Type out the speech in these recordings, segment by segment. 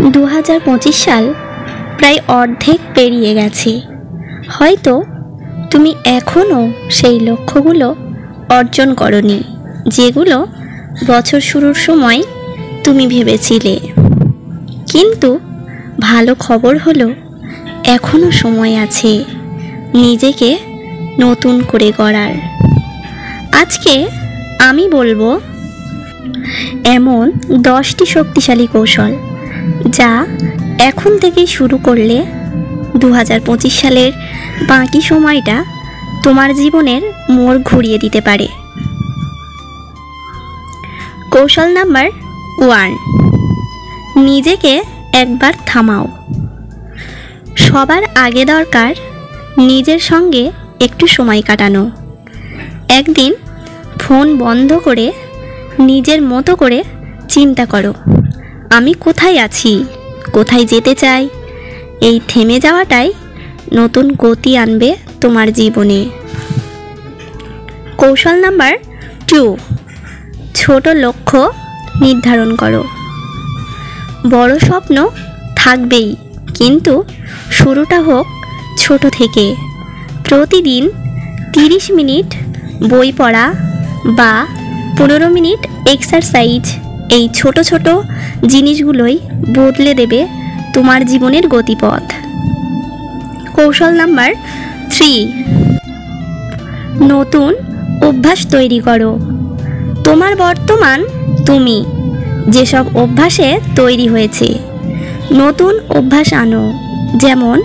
2025 সাল প্রায় অর্ধেক পেরিয়ে গেছে। হয়তো তুমি এখনও সেই লক্ষ্যগুলো অর্জন করনি যেগুলো বছর শুরুর সময় তুমি ভেবেছিলে। কিন্তু ভালো খবর হলো এখনও সময় আছে নিজেকে নতুন করে গড়ার। আজকে আমি বলবো এমন 10টি শক্তিশালী কৌশল যা এখন থেকেই শুরু করলে 2025 সালের বাকি সময়টা তোমার জীবনের মোড় ঘুরিয়ে দিতে পারে। কৌশল নাম্বার 1, নিজেকে একবার থামাও। সবার আগে দরকার নিজের সঙ্গে একটু সময় কাটানো। একদিন ফোন বন্ধ করে নিজের মতো করে চিন্তা করো, আমি কোথায় আছি, কোথায় যেতে চাই। এই থেমে যাওয়াটাই নতুন গতি আনবে তোমার জীবনে। কৌশল নাম্বার 2, ছোট লক্ষ্য নির্ধারণ করো। বড় স্বপ্ন থাকবেই, কিন্তু শুরুটা হোক ছোট থেকে। প্রতিদিন 30 মিনিট বই পড়া বা 15 মিনিট এক্সারসাইজ, এই ছোট ছোট জিনিসগুলোই বদলে দেবে তোমার জীবনের গতিপথ। কৌশল নাম্বার 3, নতুন অভ্যাস তৈরি করো। তোমার বর্তমান তুমি যেসব অভ্যাসে তৈরি হয়েছে, নতুন অভ্যাস আনো। যেমন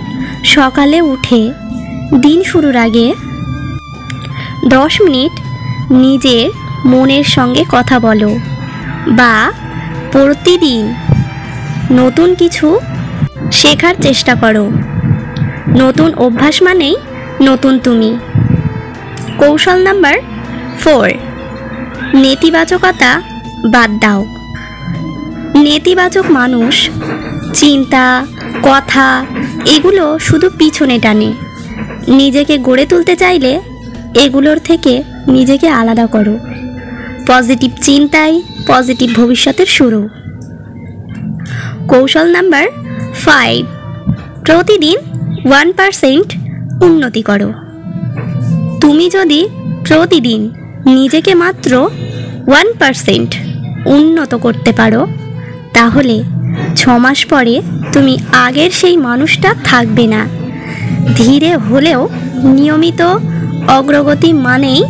সকালে উঠে দিন শুরুর আগে 10 মিনিট নিজের মনের সঙ্গে কথা বলো, বা প্রতিদিন নতুন কিছু শেখার চেষ্টা করো। নতুন অভ্যাস মানেই নতুন তুমি। কৌশল নাম্বার 4, নেতিবাচকতা বাদ দাও। নেতিবাচক মানুষ, চিন্তা, কথা এগুলো শুধু পিছনে টানে। নিজেকে গড়ে তুলতে চাইলে এগুলোর থেকে নিজেকে আলাদা করো। পজিটিভ চিন্তাই পজিটিভ ভবিষ্যতের শুরু। কৌশল নাম্বার 5, প্রতিদিন 1% উন্নতি করো। তুমি যদি প্রতিদিন নিজেকে মাত্র 1% উন্নত করতে পারো, তাহলে 6 মাস পরে তুমি আগের সেই মানুষটা থাকবে না। ধীরে হলেও নিয়মিত অগ্রগতি মানেই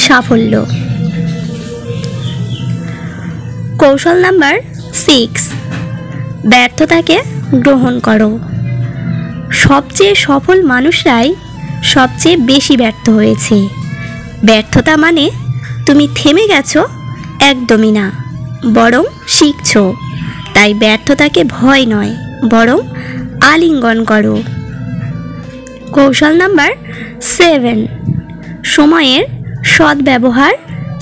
সাফল্য। কৌশল নাম্বার 6, ব্যর্থতাকে গ্রহণ করো। সবচেয়ে সফল মানুষরাই সবচেয়ে বেশি ব্যর্থ হয়েছে। ব্যর্থতা মানে তুমি থেমে গেছো একদমই না, বরং শিখছো। তাই ব্যর্থতাকে ভয় নয়, বরং আলিঙ্গন করো। কৌশল নাম্বার 7, সময়ের সদ্ব্যবহার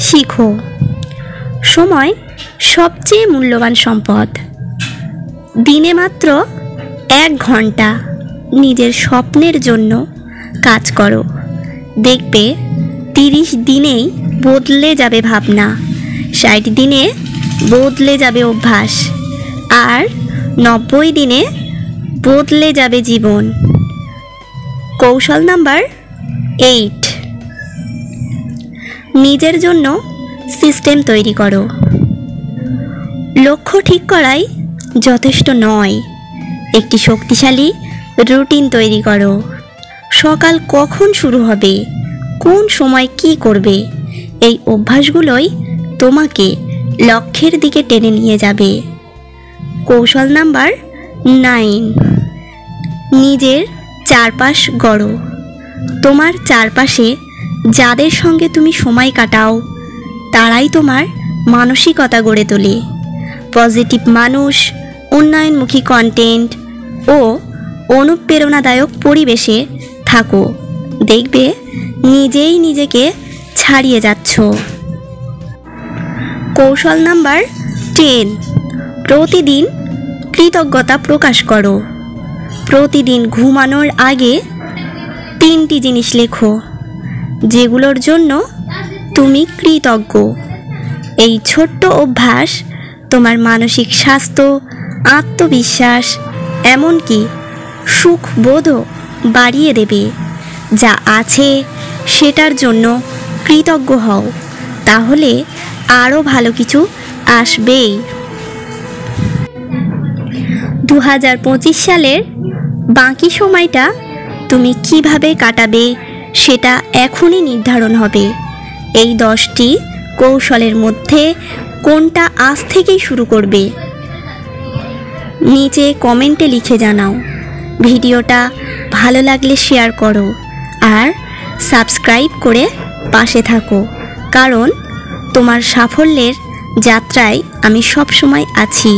শিখো। সময় সবচেয়ে মূল্যবান সম্পদ। দিনে মাত্র 1 ঘন্টা নিজের স্বপ্নের জন্য কাজ করো। দেখবে 30 দিনেই বদলে যাবে ভাবনা, 60 দিনে বদলে যাবে অভ্যাস, আর 90 দিনে বদলে যাবে জীবন। কৌশল নাম্বার 8, নিজের জন্য সিস্টেম তৈরি করো। লক্ষ্য ঠিক করাই যথেষ্ট নয়, একটি শক্তিশালী রুটিন তৈরি করো। সকাল কখন শুরু হবে, কোন সময় কি করবে, এই অভ্যাসগুলোই তোমাকে লক্ষ্যের দিকে টেনে নিয়ে যাবে। কৌশল নাম্বার 9, নিজের চারপাশ গড়ো। তোমার চারপাশে যাদের সঙ্গে তুমি সময় কাটাও, তারাই তোমার মানসিকতা গড়ে তোলে। পজিটিভ মানুষ, উন্নয়নমুখী কন্টেন্ট ও অনুপ্রেরণাদায়ক পরিবেশে থাকো। দেখবে নিজেই নিজেকে ছাড়িয়ে যাচ্ছ। কৌশল নাম্বার 10, প্রতিদিন কৃতজ্ঞতা প্রকাশ করো। প্রতিদিন ঘুমানোর আগে 3টি জিনিস লেখো যেগুলোর জন্য তুমি কৃতজ্ঞ। এই ছোট্ট অভ্যাস তোমার মানসিক স্বাস্থ্য, আত্মবিশ্বাস, এমনকি সুখবোধও বাড়িয়ে দেবে। যা আছে সেটার জন্য কৃতজ্ঞ হও, তাহলে আরও ভালো কিছু আসবেই। 2025 সালের বাকি সময়টা তুমি কিভাবে কাটাবে সেটা এখনই নির্ধারণ হবে। এই 10টি কৌশলের মধ্যে কোনটা আজ থেকেই শুরু করবে? নিচে কমেন্টে লিখে জানাও। ভিডিওটা ভালো লাগলে শেয়ার করো আর সাবস্ক্রাইব করে পাশে থাকো, কারণ তোমার সাফল্যের যাত্রায় আমি সব সময় আছি।